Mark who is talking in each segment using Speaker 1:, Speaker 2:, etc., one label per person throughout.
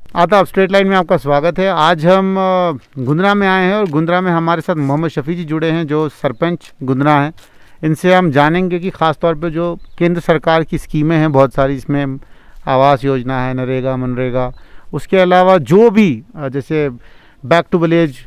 Speaker 1: आदाब, straight line में आपका स्वागत है। आज हम गुंद्रा में आए हैं और गुंद्रा में हमारे साथ मोहम्मद शफी जी जुड़े हैं जो सरपंच गुंद्रा हैं। इनसे हम जानेंगे कि ख़ास तौर पे जो केंद्र सरकार की स्कीमें हैं बहुत सारी, इसमें आवास योजना है, नरेगा, मनरेगा, उसके अलावा जो भी जैसे back to village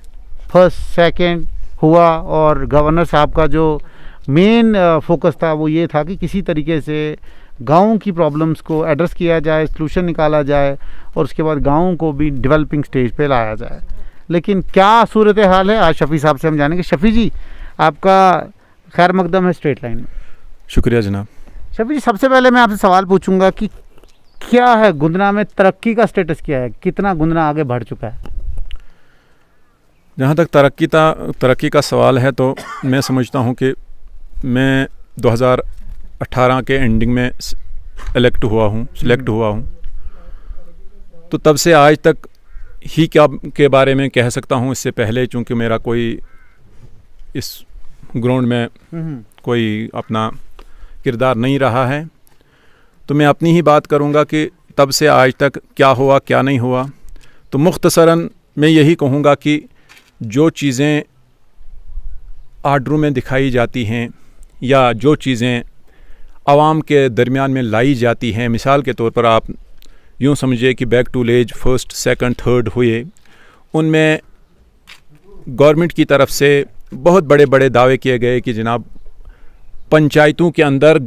Speaker 1: first second हुआ, और गवर्नर साहब का जो मेन फोकस था वो ये था कि किसी तरीके से गाँव की प्रॉब्लम्स को एड्रेस किया जाए, सलूशन निकाला जाए और उसके बाद गाँव को भी डेवलपिंग स्टेज पे लाया जाए। लेकिन क्या सूरत हाल है, आज शफ़ी साहब से हम जानेंगे। शफ़ी जी, आपका खैर मकदम है स्ट्रेट लाइन में।
Speaker 2: शुक्रिया जनाब।
Speaker 1: शफ़ी जी, सबसे पहले मैं आपसे सवाल पूछूंगा कि क्या है गुंद्रा में तरक्की का स्टेटस, क्या है, कितना गुंद्रा आगे बढ़ चुका है?
Speaker 2: जहाँ तक तरक्की का सवाल है तो मैं समझता हूँ कि मैं 2018 के एंडिंग में सिलेक्ट हुआ हूँ, तो तब से आज तक ही क्या के बारे में कह सकता हूँ। इससे पहले चूँकि मेरा कोई इस ग्राउंड में कोई अपना किरदार नहीं रहा है, तो मैं अपनी ही बात करूँगा कि तब से आज तक क्या हुआ क्या नहीं हुआ। तो मुख्तसरन मैं यही कहूँगा कि जो चीज़ें आर्डरों में दिखाई जाती हैं या जो चीज़ें आवाम के दरमियान में लाई जाती हैं, मिसाल के तौर पर आप यूँ समझिए कि back to village first second third हुए, उनमें गवर्नमेंट की तरफ से बहुत बड़े बड़े दावे किए गए कि जनाब पंचायतों के अंदर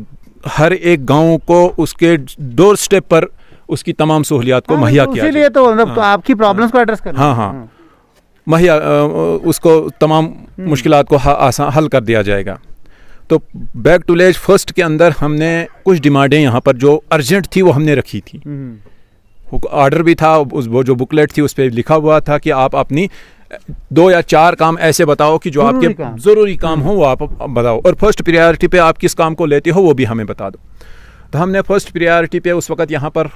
Speaker 2: हर एक गांव को उसके डोर स्टेप पर उसकी तमाम सहूलियात को मुहैया किया जाए।
Speaker 1: इसीलिए तो मतलब तो आपकी प्रॉब्लम्स को एड्रेस करना,
Speaker 2: हाँ, मुहैया उसको तमाम मुश्किलात को आसान हल कर दिया जाएगा। तो बैक टू विलेज फर्स्ट के अंदर हमने कुछ डिमांडें यहाँ पर जो अर्जेंट थी वो हमने रखी थी। ऑर्डर भी था, वो जो बुकलेट थी उस पर लिखा हुआ था कि आप अपनी 2 या 4 काम ऐसे बताओ कि जो आपके ज़रूरी काम हो वो आप बताओ, और फर्स्ट प्रायोरिटी पे आप किस काम को लेते हो वो भी हमें बता दो। तो हमने फर्स्ट प्रायोरिटी पे उस वक़्त यहाँ पर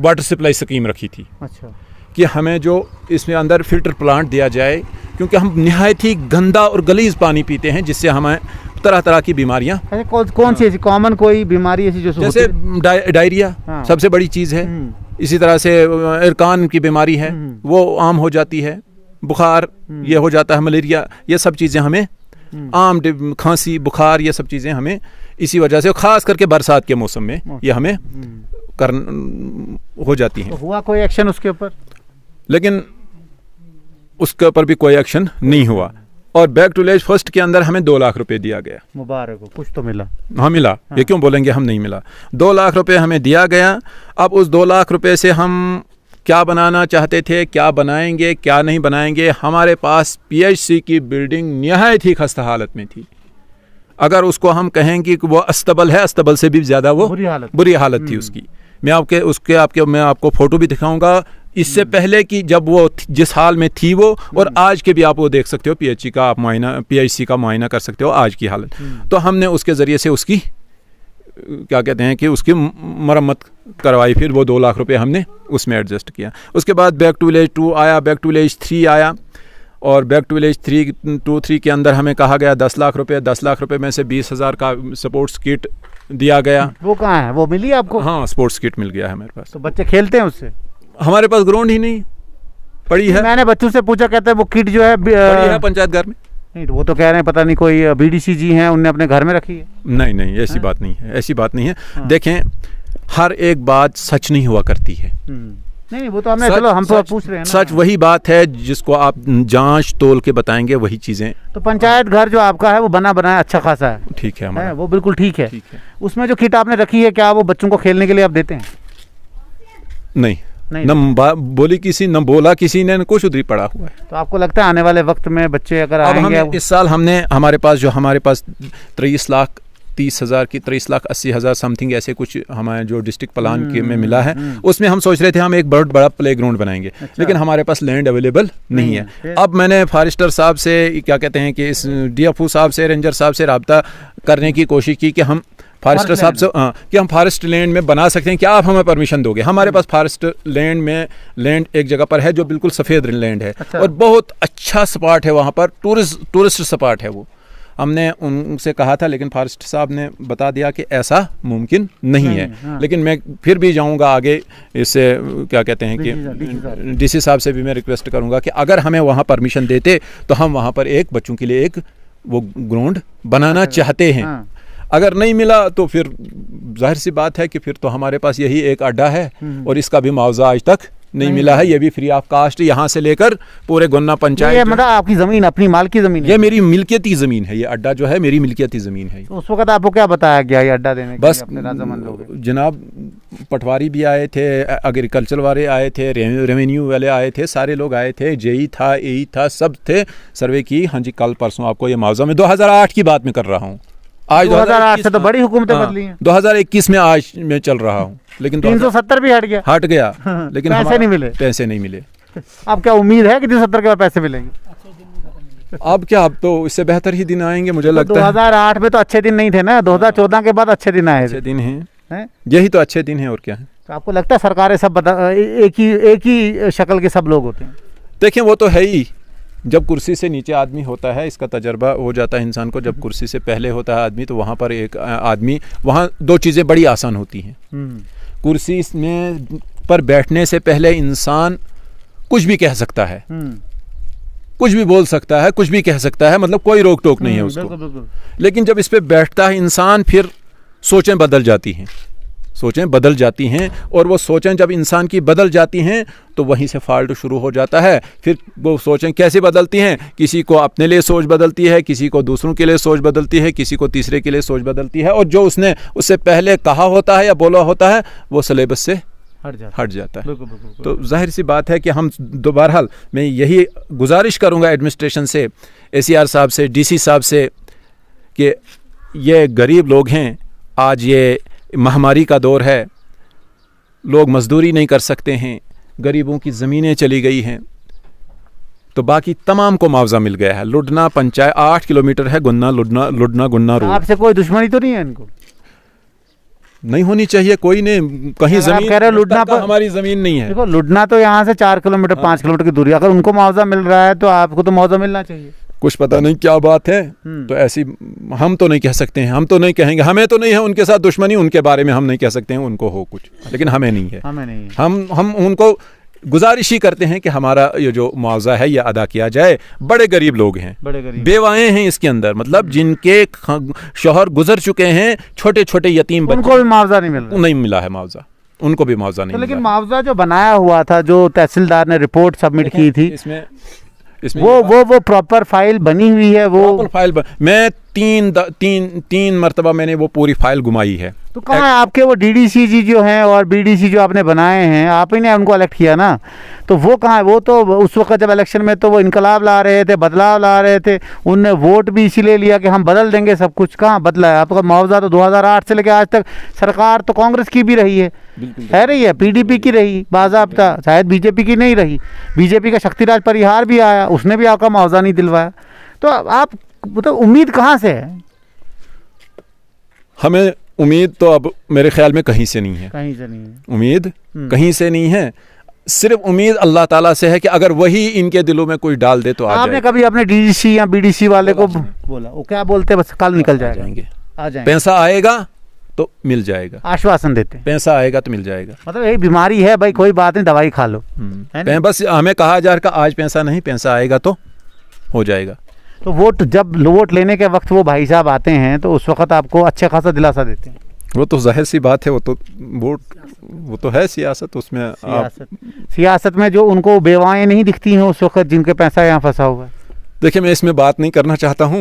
Speaker 2: वाटर सप्लाई स्कीम रखी थी। अच्छा। कि हमें जो इसमें अंदर फ़िल्टर प्लांट दिया जाए, क्योंकि हम निहायत ही गंदा और गलीज़ पानी पीते हैं जिससे हमें तरह तरह की बीमारियाँ।
Speaker 1: कौन सी ऐसी कॉमन कोई बीमारी ऐसी जो
Speaker 2: जैसे डायरिया सबसे बड़ी चीज़ है, इसी तरह से इरकान की बीमारी है वो आम हो जाती है, बुखार ये हो जाता है, मलेरिया, ये सब चीज़ें हमें आम, खांसी बुखार ये सब चीज़ें हमें इसी वजह से, ख़ास करके बरसात के मौसम में ये हमें हो जाती हैं।
Speaker 1: तो हुआ कोई एक्शन उसके ऊपर? लेकिन
Speaker 2: उसके ऊपर भी कोई एक्शन नहीं हुआ। और बैक टू विलेज फर्स्ट के अंदर हमें 2 लाख रुपए दिया गया।
Speaker 1: मुबारक हो, कुछ तो मिला।
Speaker 2: हाँ मिला, ये क्यों बोलेंगे हम नहीं मिला। 2 लाख रुपए हमें दिया गया। अब उस 2 लाख रुपए से हम क्या बनाना चाहते थे, क्या बनाएंगे, क्या नहीं बनाएंगे। हमारे पास PHC की बिल्डिंग निहायत ही खस्ता हालत में थी। अगर उसको हम कहेंगे कि वो अस्तबल है, अस्तबल से भी ज़्यादा वो बुरी हालत थी उसकी। मैं आपको फ़ोटो भी दिखाऊंगा इससे पहले कि जब वो जिस हाल में थी वो, और आज के भी आप वो देख सकते हो, PHC का मुआयना कर सकते हो आज की हालत। तो हमने उसके ज़रिए से उसकी क्या कहते हैं कि उसकी मरम्मत करवाई। फिर वो 2 लाख रुपए हमने उसमें एडजस्ट किया। उसके बाद बैक टू विलेज 2 आया, बैक टू विलेज 3 आया, और बैक टू विलेज 3 के अंदर हमें कहा गया 10 लाख रुपए। 10 लाख रुपए में से 20,000 का स्पोर्ट्स किट दिया गया।
Speaker 1: वो कहाँ है, वो मिली आपको?
Speaker 2: हाँ, स्पोर्ट्स किट मिल गया है हमारे पास।
Speaker 1: तो बच्चे खेलते हैं उससे?
Speaker 2: हमारे पास ग्राउंड ही नहीं पड़ी है।
Speaker 1: मैंने बच्चों से पूछा, कहते हैं वो किट जो है
Speaker 2: पड़ी है पंचायत घर में।
Speaker 1: नहीं, तो वो तो कह रहे हैं पता नहीं कोई BDC जी हैं उनने अपने घर में रखी है।
Speaker 2: नहीं, ऐसी बात नहीं है, ऐसी बात नहीं है। देखें, हर एक बात सच नहीं हुआ करती है।
Speaker 1: नहीं, वो तो हमने, चलो हम तो पूछ रहे हैं ना।
Speaker 2: सच वही बात है जिसको आप जांच तोल के बताएंगे, वही चीज़ें।
Speaker 1: तो पंचायत घर जो आपका है वो बना बनाया अच्छा खासा है,
Speaker 2: ठीक है हमारा,
Speaker 1: वो बिल्कुल ठीक है। उसमें जो किट आपने रखी है, क्या वो बच्चों को खेलने के लिए आप देते हैं?
Speaker 2: नहीं, बोली किसी न बोला किसी ने, कुछ उधरी पड़ा हुआ है।
Speaker 1: तो आपको लगता है आने वाले वक्त में बच्चे अगर आएंगे?
Speaker 2: इस साल हमारे पास 23,80,000 समथिंग ऐसे कुछ हमारे जो डिस्ट्रिक्ट प्लान के में मिला है, उसमें हम सोच रहे थे हम एक बहुत बड़ा प्ले ग्राउंड बनाएंगे। अच्छा। लेकिन हमारे पास लैंड अवेलेबल नहीं है। अब मैंने फॉरेस्टर साहब से क्या कहते हैं कि इस DFO साहब से, रेंजर साहब से रब्ता करने की कोशिश की कि हम फॉरेस्टर साहब से कि हम फॉरेस्ट लैंड में बना सकते हैं, क्या आप हमें परमिशन दोगे? हमारे पास फॉरेस्ट लैंड एक जगह पर है जो बिल्कुल सफ़ेद लैंड है। अच्छा। और बहुत अच्छा स्पॉट है वहाँ पर, टूरिस्ट स्पॉट है वो। हमने उनसे कहा था, लेकिन फॉरेस्ट साहब ने बता दिया कि ऐसा मुमकिन नहीं है।
Speaker 1: हाँ।
Speaker 2: लेकिन मैं फिर भी जाऊंगा आगे, इससे क्या कहते हैं कि डीसी साहब से भी मैं रिक्वेस्ट करूंगा कि अगर हमें वहाँ परमिशन देते तो हम वहाँ पर एक बच्चों के लिए एक वो ग्राउंड बनाना चाहते हैं।
Speaker 1: हाँ।
Speaker 2: अगर नहीं मिला तो फिर जाहिर सी बात है कि फिर तो हमारे पास यही एक अड्डा है और इसका भी मुआवजा आज तक नहीं मिला है। ये भी फ्री ऑफ कास्ट, यहाँ से लेकर पूरे गुन्ना पंचायत।
Speaker 1: ये मतलब आपकी ज़मीन, अपनी माल की ज़मीन है?
Speaker 2: ये मेरी मिल्कियती ज़मीन है। ये अड्डा जो है मेरी मिल्कियती ज़मीन है।
Speaker 1: तो उस वक्त आपको क्या बताया गया ये अड्डा देने के
Speaker 2: बस
Speaker 1: लिए अपने राजामंद लोग?
Speaker 2: जनाब पटवारी भी आए थे, एग्रीकल्चर वाले आए थे, रेवेन्यू वाले आए थे, सारे लोग आए थे, जेई था, एई था, सब थे, सर्वे की। हाँ जी, कल परसों आपको ये मुआवजा, मैं 2008 की बात में कर रहा हूँ। आज
Speaker 1: 2008 से तो बड़ी हुकूमतें बदली हैं।
Speaker 2: 2021 में आज मैं चल रहा हूँ, लेकिन
Speaker 1: 370 भी हट गया।
Speaker 2: हट गया, लेकिन
Speaker 1: पैसे नहीं मिले।
Speaker 2: पैसे नहीं मिले।
Speaker 1: अब क्या उम्मीद है कि 370 के बाद पैसे मिलेंगे?
Speaker 2: अब क्या, अब तो इससे बेहतर ही दिन आएंगे मुझे लगता है।
Speaker 1: 2008 में तो अच्छे दिन नहीं थे ना, 2014 के बाद अच्छे दिन आए
Speaker 2: अच्छे
Speaker 1: थे।
Speaker 2: दिन हैं, यही तो अच्छे दिन हैं, और क्या है।
Speaker 1: तो आपको लगता है सरकारें सब एक ही शक्ल के सब लोग होते हैं?
Speaker 2: देखिए वो तो है ही, जब कुर्सी से नीचे आदमी होता है इसका तजर्बा हो जाता है इंसान को। जब कुर्सी से पहले होता है आदमी तो वहाँ पर एक आदमी, वहाँ दो चीज़ें बड़ी आसान होती हैं। कुर्सी में पर बैठने से पहले इंसान कुछ भी कह सकता है, कुछ भी बोल सकता है, कुछ भी कह सकता है, मतलब कोई रोक टोक नहीं है उसको।
Speaker 1: बिल्कुल, बिल्कुल।
Speaker 2: लेकिन जब इस पे बैठता है इंसान, फिर सोचें बदल जाती हैं, सोचें बदल जाती हैं। और वो सोचें जब इंसान की बदल जाती हैं तो वहीं से फॉल्ट शुरू हो जाता है। फिर वो सोचें कैसे बदलती हैं, किसी को अपने लिए सोच बदलती है, किसी को दूसरों के लिए सोच बदलती है, किसी को तीसरे के लिए सोच बदलती है, और जो उसने उससे पहले कहा होता है या बोला होता है वो सिलेबस से हट जाता है। तो जाहिर सी बात है कि हम दोबारा, मैं यही गुजारिश करूंगा एडमिनिस्ट्रेशन से, ACR साहब से, DC साहब से, कि ये गरीब लोग हैं, आज ये महामारी का दौर है, लोग मजदूरी नहीं कर सकते हैं, गरीबों की ज़मीनें चली गई हैं, तो बाकी तमाम को मुआवजा मिल गया है। लुडना पंचायत 8 किलोमीटर है, लुडना गुन्ना रोड।
Speaker 1: आपसे कोई दुश्मनी तो नहीं है इनको?
Speaker 2: नहीं होनी चाहिए, कोई नहीं, कहीं जमीन
Speaker 1: कह रहे लुडना पर
Speaker 2: हमारी जमीन नहीं है।
Speaker 1: देखो लुडना तो यहाँ से 4 किलोमीटर 5 किलोमीटर की दूरी, अगर उनको मुआवजा मिल रहा है तो आपको तो मुआवजा मिलना चाहिए।
Speaker 2: कुछ पता नहीं क्या बात है, तो ऐसी हम तो नहीं कह सकते हैं, हम तो नहीं कहेंगे, हमें तो नहीं है उनके साथ दुश्मनी, उनके बारे में हम नहीं कह सकते हैं उनको हो कुछ, लेकिन हमें नहीं है।
Speaker 1: हमें नहीं है।
Speaker 2: हम उनको गुजारिश ही करते हैं कि हमारा ये जो मुआवजा है ये अदा किया जाए। बड़े गरीब लोग हैं,
Speaker 1: बड़े गरीब
Speaker 2: बेवाएं हैं इसके अंदर, मतलब जिनके शौहर गुजर चुके हैं, छोटे छोटे यतीम बच्चे,
Speaker 1: उनको भी मुआवजा नहीं मिल रहा?
Speaker 2: नहीं मिला है मुआवजा, उनको भी मुआवजा नहीं
Speaker 1: तो लेकिन
Speaker 2: मिला।
Speaker 1: मुआवजा जो बनाया हुआ था, जो तहसीलदार ने रिपोर्ट सबमिट की थी,
Speaker 2: इसमें
Speaker 1: वो प्रॉपर फाइल बनी हुई है? वो
Speaker 2: फाइल मैं तीन मरतबा मैंने वो पूरी फाइल घुमाई है।
Speaker 1: तो कहाँ है आपके वो DDC जी जो हैं और BDC जो आपने बनाए हैं, आप ही ने उनको इलेक्ट किया ना, तो वो कहाँ है? वो तो उस वक्त जब इलेक्शन में तो वो इनकलाब ला रहे थे, बदलाव ला रहे थे, उनने वोट भी इसीलिए लिया कि हम बदल देंगे सब कुछ। कहाँ बदला है? आपका मुआवजा तो 2008 से लेकर आज तक सरकार तो कांग्रेस की भी रही है रही है, PDP की रही बाज़ाब्ता, शायद BJP की नहीं रही। BJP का शक्तिराज परिहार भी आया, उसने भी आपका मुआवजा नहीं दिलवाया। तो आप मतलब उम्मीद कहाँ से है?
Speaker 2: हमें उम्मीद तो अब मेरे ख्याल में कहीं से नहीं है,
Speaker 1: कहीं से नहीं है
Speaker 2: उम्मीद कहीं से नहीं है। सिर्फ उम्मीद अल्लाह ताला से है कि अगर वही इनके दिलों में कोई डाल दे तो आ
Speaker 1: आपने कभी अपने DDC या BDC वाले को बोला? वो क्या बोलते? बस कल निकल जाएंगे, आ जाएंगे,
Speaker 2: पैसा आएगा तो मिल जाएगा,
Speaker 1: आश्वासन देते हैं,
Speaker 2: पैसा आएगा तो मिल जाएगा।
Speaker 1: मतलब यही बीमारी है भाई, कोई बात नहीं, दवाई खा लो,
Speaker 2: बस हमें कहा जा रहा आज पैसा नहीं, पैसा आएगा तो हो जाएगा।
Speaker 1: तो जब वोट लेने के वक्त वो भाई साहब आते हैं तो उस वक्त आपको अच्छा खासा दिलासा देते हैं?
Speaker 2: वो तो जाहिर सी बात है, वो तो है सियासत, उसमें
Speaker 1: सियासत में जो उनको बेवाएं नहीं दिखती हैं उस वक्त जिनके पैसा यहाँ फंसा हुआ है।
Speaker 2: देखिए मैं इसमें बात नहीं करना चाहता हूँ,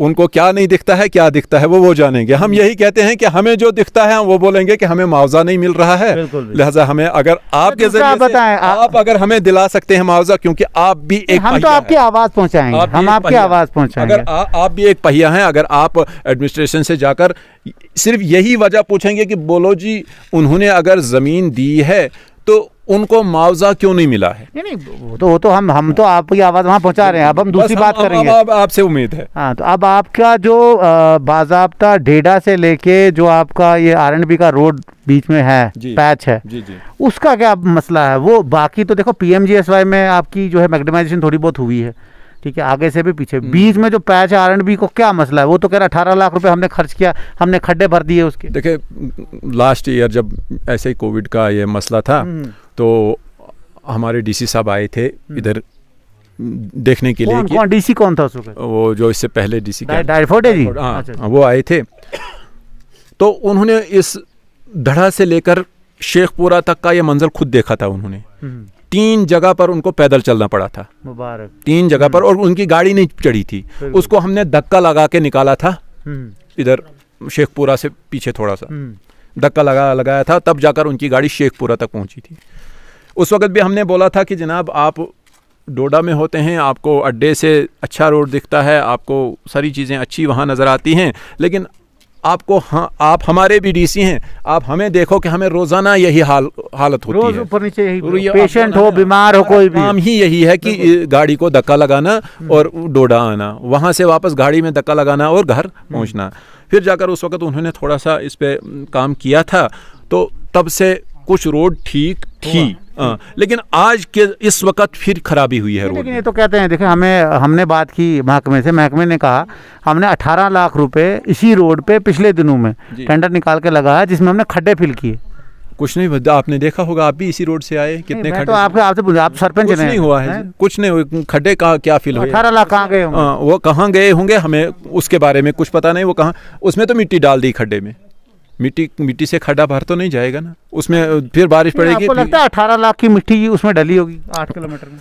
Speaker 2: उनको क्या नहीं दिखता है, क्या दिखता है वो जानेंगे। हम यही कहते हैं कि हमें जो दिखता है वो बोलेंगे कि हमें मुआवजा नहीं मिल रहा है, लिहाजा हमें अगर आपके जरिए बताएं, आप अगर हमें दिला सकते हैं मुआवजा, क्योंकि आप भी एक, हम तो
Speaker 1: आपकी आवाज पहुंचाएंगे, हम आपकी आवाज पहुंचाएंगे।
Speaker 2: अगर आप भी एक पहिया हैं, अगर आप एडमिनिस्ट्रेशन से जाकर सिर्फ यही वजह पूछेंगे कि बोलो जी उन्होंने अगर जमीन दी है तो उनको मुआवजा क्यों नहीं मिला है,
Speaker 1: नहीं वो तो हम तो आपकी आवाज़ वहाँ पहुँचा रहे हैं। अब हम दूसरी बात करेंगे,
Speaker 2: अब आपसे उम्मीद है।
Speaker 1: हाँ, तो अब आपका जो बाज़ाब्ता ढेडा से लेके जो आपका ये R&B का रोड बीच में है, पैच है,
Speaker 2: जी जी,
Speaker 1: उसका क्या मसला है? वो बाकी तो देखो PMGSY में आपकी जो है मैग्नेटाइजेशन थोड़ी बहुत हुई है, ठीक है, आगे से भी पीछे, बीच में जो पैच है R&B को क्या मसला है? वो तो कह रहा 18 लाख रुपए हमने खर्च किया, हमने खड्डे भर दिए उसके।
Speaker 2: देखिए लास्ट ईयर जब ऐसे ही कोविड का ये मसला था तो हमारे डीसी साहब आए थे इधर देखने के लिए।
Speaker 1: कौन डीसी कौन था उस वक्त?
Speaker 2: वो जो इससे पहले डीसी
Speaker 1: डायफोडे जी,
Speaker 2: हाँ, वो आए थे। तो उन्होंने इस धड़ा से लेकर शेखपुरा तक का ये मंजर खुद देखा था उन्होंने। 3 जगह पर उनको पैदल चलना पड़ा था,
Speaker 1: मुबारक,
Speaker 2: 3 जगह पर, और उनकी गाड़ी नहीं चढ़ी थी। उसको हमने धक्का लगा के निकाला था इधर शेखपुरा से पीछे थोड़ा सा धक्का लगाया था, तब जाकर उनकी गाड़ी शेखपुरा तक पहुंची थी। उस वक्त भी हमने बोला था कि जनाब आप डोडा में होते हैं, आपको अड्डे से अच्छा रोड दिखता है, आपको सारी चीज़ें अच्छी वहाँ नज़र आती हैं, लेकिन आपको, हाँ, आप हमारे भी डीसी हैं, आप हमें देखो कि हमें रोज़ाना यही हालत होती है,
Speaker 1: ऊपर नीचे यही, पेशेंट हो, बीमार हो, कोई भी
Speaker 2: काम ही यही है कि गाड़ी को धक्का लगाना और डोडा आना, वहाँ से वापस गाड़ी में धक्का लगाना और घर पहुँचना। फिर जाकर उस वक्त उन्होंने थोड़ा सा इस पे काम किया था, तो तब से कुछ रोड ठीक थी, लेकिन आज के इस वक्त फिर खराबी हुई है रोड।
Speaker 1: लेकिन ये तो कहते हैं, देखिए हमने बात की महकमे से, महकमे ने कहा हमने 18 लाख रुपए इसी रोड पे पिछले दिनों में टेंडर निकाल के लगाया, जिसमें हमने खड्डे फिल किए।
Speaker 2: कुछ नहीं, आपने देखा होगा, आप भी इसी रोड से आए, कितने खड्डे?
Speaker 1: तो आपसे आप सरपंच
Speaker 2: कुछ नहीं हुआ है, कुछ नहीं हुआ, खड्डे का क्या फिल हुए?
Speaker 1: 18 लाख कहाँ गए होंगे?
Speaker 2: वो कहाँ गए होंगे हमें उसके बारे में कुछ पता नहीं। वो कहाँ, उसमें तो मिट्टी डाल दी खड्डे में, मिट्टी से खड्डा भर तो नहीं जाएगा ना, उसमें फिर बारिश पड़ेगी।
Speaker 1: आपको लगता है 18 लाख की मिट्टी उसमें डली होगी 8 किलोमीटर में?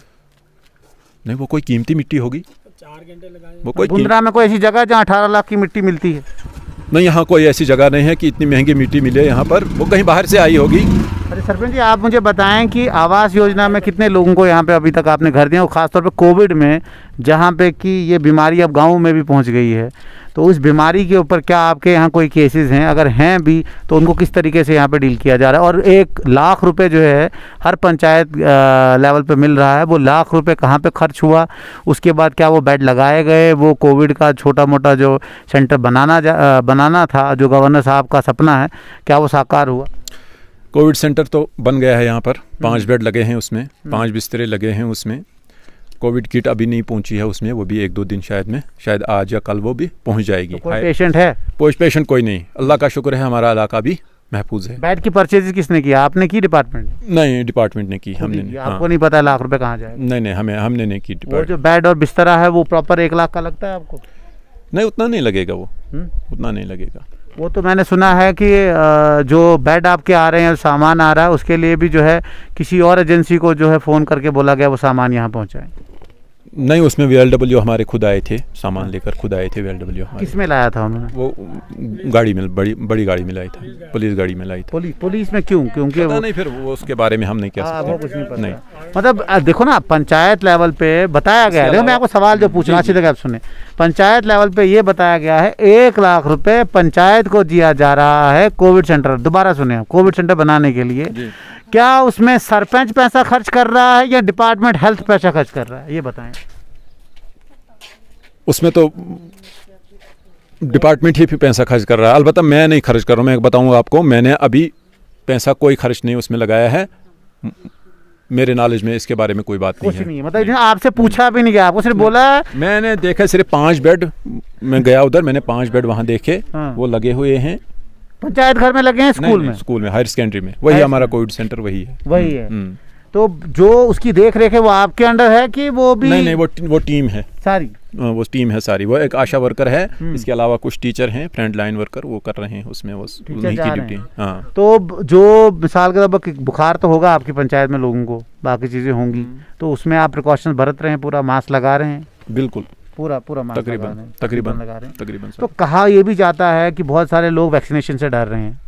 Speaker 2: नहीं, वो कोई कीमती मिट्टी होगी।
Speaker 3: 4 घंटे लगाए।
Speaker 2: वो कोई
Speaker 1: गुंद्रा में कोई ऐसी जगह जहाँ 18 लाख की मिट्टी मिलती है?
Speaker 2: नहीं, यहाँ कोई ऐसी जगह नहीं है कि इतनी महंगी मिट्टी मिले यहाँ पर, वो कहीं बाहर से आई होगी।
Speaker 1: अरे सरपंच जी, आप मुझे बताएं कि आवास योजना में कितने लोगों को यहाँ पे अभी तक आपने घर दिया, और ख़ासतौर पे कोविड में जहाँ पे कि ये बीमारी अब गाँव में भी पहुँच गई है, तो उस बीमारी के ऊपर क्या आपके यहाँ कोई केसेस हैं? अगर हैं भी तो उनको किस तरीके से यहाँ पे डील किया जा रहा है? और 1 लाख रुपए जो है हर पंचायत लेवल पे मिल रहा है, वो लाख रुपए कहाँ पे खर्च हुआ? उसके बाद क्या वो बेड लगाए गए? वो कोविड का छोटा मोटा जो सेंटर बनाना था, जो गवर्नर साहब का सपना है, क्या वो साकार हुआ?
Speaker 2: कोविड सेंटर तो बन गया है यहाँ पर, 5 बेड लगे हैं उसमें, 5 बिस्तरे लगे हैं उसमें। कोविड किट अभी नहीं पहुंची है उसमें, वो भी 1-2 दिन शायद आज या कल वो भी पहुंच जाएगी।
Speaker 1: तो कोई पेशेंट है?
Speaker 2: पेशेंट कोई नहीं, अल्लाह का शुक्र है, हमारा इलाका भी महफूज है।
Speaker 1: बेड की परचेज किसने किया, आपने की, डिपार्टमेंट?
Speaker 2: नहीं, डिपार्टमेंट ने की, हमने नहीं।
Speaker 1: आपको नहीं पता लाख रुपए कहाँ जाए?
Speaker 2: नहीं, हमने नहीं की।
Speaker 1: वो जो बेड और बिस्तरा है वो प्रॉपर 1 लाख का लगता है आपको?
Speaker 2: नहीं, उतना नहीं लगेगा, वो उतना नहीं लगेगा।
Speaker 1: वो तो मैंने सुना है कि जो बेड आपके आ रहे हैं और सामान आ रहा है, उसके लिए भी जो है किसी और एजेंसी को जो है फ़ोन करके बोला गया वो सामान यहाँ पहुँचाए?
Speaker 2: नहीं, उसमें VLW हमारे खुद आए थे, सामान लेकर खुद आए थे VLW हमारे।
Speaker 1: किस में लाया था उन्होंने?
Speaker 2: वो गाड़ी में, बड़ी गाड़ी में लाई था, पुलिस गाड़ी में लाई था।
Speaker 1: पुलिस में क्यों? क्योंकि
Speaker 2: पता नहीं, फिर वो उसके बारे में हम नहीं कह सकते।
Speaker 1: वो कुछ नहीं पता।
Speaker 2: नहीं,
Speaker 1: मतलब देखो ना, पंचायत लेवल पे बताया गया है, देखो मैं आपको सवाल जो पूछना अच्छी तरह आप सुने, पंचायत लेवल पे ये बताया गया है 1 लाख रुपए पंचायत को दिया जा रहा है कोविड सेंटर, दोबारा सुने, कोविड सेंटर बनाने के लिए। क्या उसमें सरपंच पैसा खर्च कर रहा है या डिपार्टमेंट हेल्थ पैसा खर्च कर रहा है, ये बताएं।
Speaker 2: उसमें तो डिपार्टमेंट ही पैसा खर्च कर रहा है, अलबत्ता मैं नहीं खर्च कर रहा हूँ। मैं बताऊँगा आपको, मैंने अभी पैसा कोई खर्च नहीं उसमें लगाया है, मेरे नॉलेज में इसके बारे में कोई बात नहीं है।
Speaker 1: मतलब आपसे पूछा भी नहीं गया, आपको सिर्फ बोला?
Speaker 2: मैंने देखा सिर्फ 5 बेड, मैं गया उधर, मैंने 5 बेड वहाँ देखे, वो लगे हुए हैं।
Speaker 1: पंचायत घर में लगे हैं? स्कूल में
Speaker 2: हायर सेकेंडरी में, वही हमारा कोविड सेंटर वही है।
Speaker 1: तो जो उसकी देख रेख है वो आपके अंडर है कि वो भी?
Speaker 2: नहीं, वो टीम है सारी, वो टीम है सारी। वो एक आशा वर्कर है, इसके अलावा कुछ टीचर हैं, फ्रंट लाइन वर्कर, वो कर रहे हैं उसमें, वो उन्हीं की ड्यूटी। हाँ,
Speaker 1: तो जो मिसाल के तौर पर बुखार तो होगा आपकी पंचायत में लोगों को, बाकी चीज़ें होंगी, तो उसमें आप प्रिकॉशन बरत रहे हैं, पूरा मास्क लगा रहे हैं?
Speaker 2: बिल्कुल,
Speaker 1: पूरा मास्क
Speaker 2: तकरीबन
Speaker 1: लगा रहे हैं।
Speaker 2: तकरीबन।
Speaker 1: तो कहा ये भी जाता है कि बहुत सारे लोग वैक्सीनेशन से डर रहे हैं,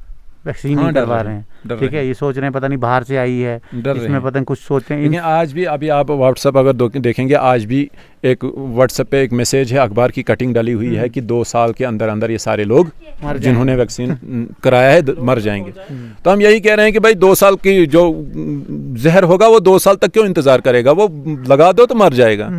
Speaker 1: वैक्सीन नहीं करवा रहे हैं, ठीक है, ये सोच रहे हैं पता नहीं बाहर से आई है, इसमें पता नहीं कुछ सोचते हैं।
Speaker 2: लेकिन आज भी, अभी आप व्हाट्सएप अगर देखेंगे, आज भी एक व्हाट्सएप पे एक मैसेज है, अखबार की कटिंग डाली हुई है कि 2 साल के अंदर ये सारे लोग जिन्होंने वैक्सीन कराया है मर जाएंगे। तो हम यही कह रहे हैं कि भाई 2 साल की जो जहर होगा वो 2 साल तक क्यों इंतजार करेगा, वो लगा दो तो मर जाएगा।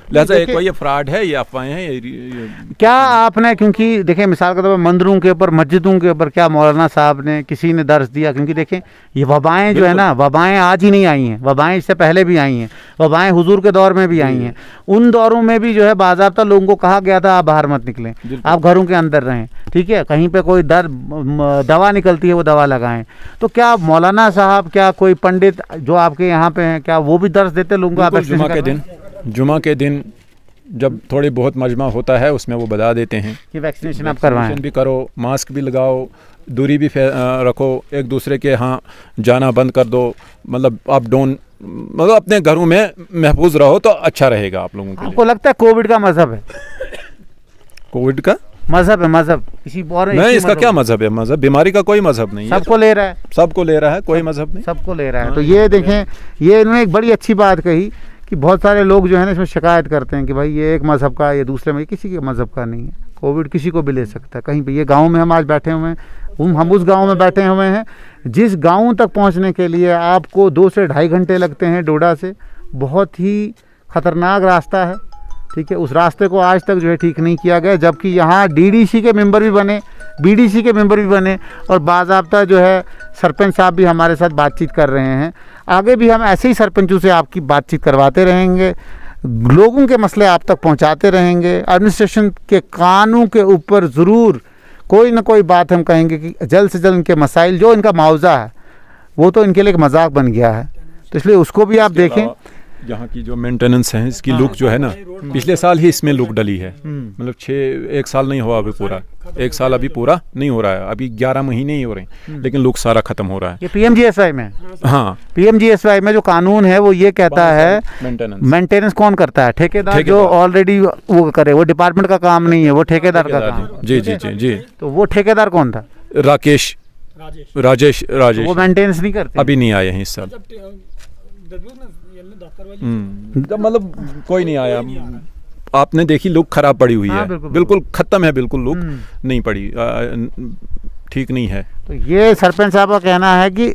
Speaker 2: लिहाजा एक ये फ्रॉड है, ये अफवाहें हैं।
Speaker 1: क्या आपने, क्योंकि देखिए मिसाल के तौर पर मंदिरों के ऊपर, मस्जिदों के ऊपर क्या मौलाना साहब आपने, किसी ने दर्ज दिया, क्योंकि देखें ये वबाएं जो है ना, वबाएं आज ही नहीं आई हैं, वबाएं इससे पहले भी आई हैं, वबाएं हुजूर के दौर में भी आई हैं। उन दौरों में भी जो है बाज़ाब्ता लोगों को कहा गया था आप बाहर मत निकलें, आप घरों के अंदर रहें, ठीक है, कहीं पे कोई दवा निकलती है वो दवा लगाएं। तो क्या मौलाना साहब, क्या कोई पंडित जो आपके यहाँ पे हैं, क्या वो भी दर्ज देते लोगों को? आप
Speaker 2: जुमा के दिन जब थोड़ी बहुत मजमा होता है उसमें वो बता देते हैं
Speaker 1: कि वैक्सीनेशन आप करवाएं,
Speaker 2: भी करो, मास्क भी लगाओ, दूरी भी रखो, एक दूसरे के यहाँ जाना बंद कर दो, मतलब आप डोंट, मतलब अपने घरों में महफूज रहो तो अच्छा रहेगा आप लोगों के लिए।
Speaker 1: आपको लगता है कोविड का मजहब है?
Speaker 2: कोविड का
Speaker 1: मजहब है, मजहब किसी और
Speaker 2: नहीं, इसका क्या मजहब है? मजहब, बीमारी का कोई मजहब नहीं है,
Speaker 1: सबको ले रहा है,
Speaker 2: सबको ले रहा है, कोई मजहब नहीं,
Speaker 1: सबको ले रहा है। तो ये देखें, ये इन्होंने एक बड़ी अच्छी बात कही कि बहुत सारे लोग जो है ना इसमें शिकायत करते हैं कि भाई ये एक मज़हब का, ये दूसरे में, किसी के मज़हब का नहीं है। कोविड किसी को भी ले सकता है कहीं पे। ये गांव में हम आज बैठे हुए हैं, हम उस गांव में बैठे हुए हैं जिस गांव तक पहुंचने के लिए आपको 2 से ढाई घंटे लगते हैं डोडा से। बहुत ही ख़तरनाक रास्ता है, ठीक है। उस रास्ते को आज तक जो है ठीक नहीं किया गया, जबकि यहाँ डीडीसी के मेंबर भी बने, बीडीसी के मेंबर भी बने, और बाज़ाब्ता जो है सरपंच साहब भी हमारे साथ बातचीत कर रहे हैं। आगे भी हम ऐसे ही सरपंचों से आपकी बातचीत करवाते रहेंगे, लोगों के मसले आप तक पहुंचाते रहेंगे। एडमिनिस्ट्रेशन के कानून के ऊपर ज़रूर कोई ना कोई बात हम कहेंगे कि जल्द से जल्द इनके मसाइल, जो इनका मुआवजा है वो तो इनके लिए एक मजाक बन गया है, तो इसलिए उसको भी आप देखें।
Speaker 2: यहाँ की जो मेंटेनेंस है, इसकी लुक जो है ना, पिछले साल ही इसमें लुक डली है, मतलब 1 साल नहीं हुआ अभी पूरा, 1 साल अभी पूरा नहीं हो रहा है, अभी 11 महीने ही हो रहे हैं, लेकिन लुक सारा खत्म हो रहा है।
Speaker 1: ये पीएमजीएसवाई में,
Speaker 2: हाँ,
Speaker 1: पीएमजीएसवाई में जो कानून है वो ये कहता है मेंटेनेंस कौन करता है? ठेकेदार जो ऑलरेडी वो करे, वो डिपार्टमेंट का काम नहीं है, वो ठेकेदार का काम।
Speaker 2: जी जी जी जी।
Speaker 1: तो वो ठेकेदार कौन था?
Speaker 2: राजेश।
Speaker 1: वो मेंटेनेंस नहीं करते,
Speaker 2: अभी नहीं आए हैं इस साल, मतलब कोई नहीं आया। आपने देखी लुक खराब पड़ी हुई है, बिल्कुल खत्म है, बिल्कुल लुक नहीं पड़ी, ठीक नहीं है।
Speaker 1: तो ये सरपंच साहब का कहना है कि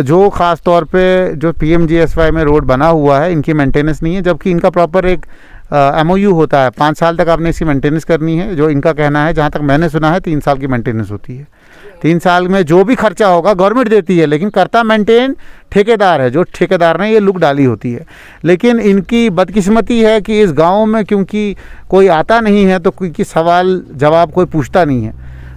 Speaker 1: जो ख़ास तौर पे जो पीएमजीएसवाई में रोड बना हुआ है इनकी मेंटेनेंस नहीं है, जबकि इनका प्रॉपर एक एमओयू होता है, 5 साल तक आपने इसकी मेंटेनेंस करनी है। जो इनका कहना है, जहाँ तक मैंने सुना है, 3 साल की मेंटेनेंस होती है। 3 साल में जो भी खर्चा होगा गवर्नमेंट देती है, लेकिन करता मेंटेन ठेकेदार है, जो ठेकेदार ने ये लुक डाली होती है। लेकिन इनकी बदकिस्मती है कि इस गांव में क्योंकि कोई आता नहीं है, तो कोई सवाल जवाब कोई पूछता नहीं है,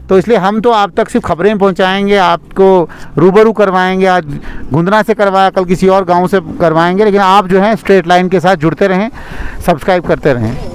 Speaker 1: तो इसलिए हम तो आप तक सिर्फ खबरें पहुंचाएंगे, आपको रूबरू करवाएंगे। आज गुंदरा से करवाया, कल किसी और गांव से करवाएंगे, लेकिन आप जो है स्ट्रेट लाइन के साथ जुड़ते रहें, सब्सक्राइब करते रहें।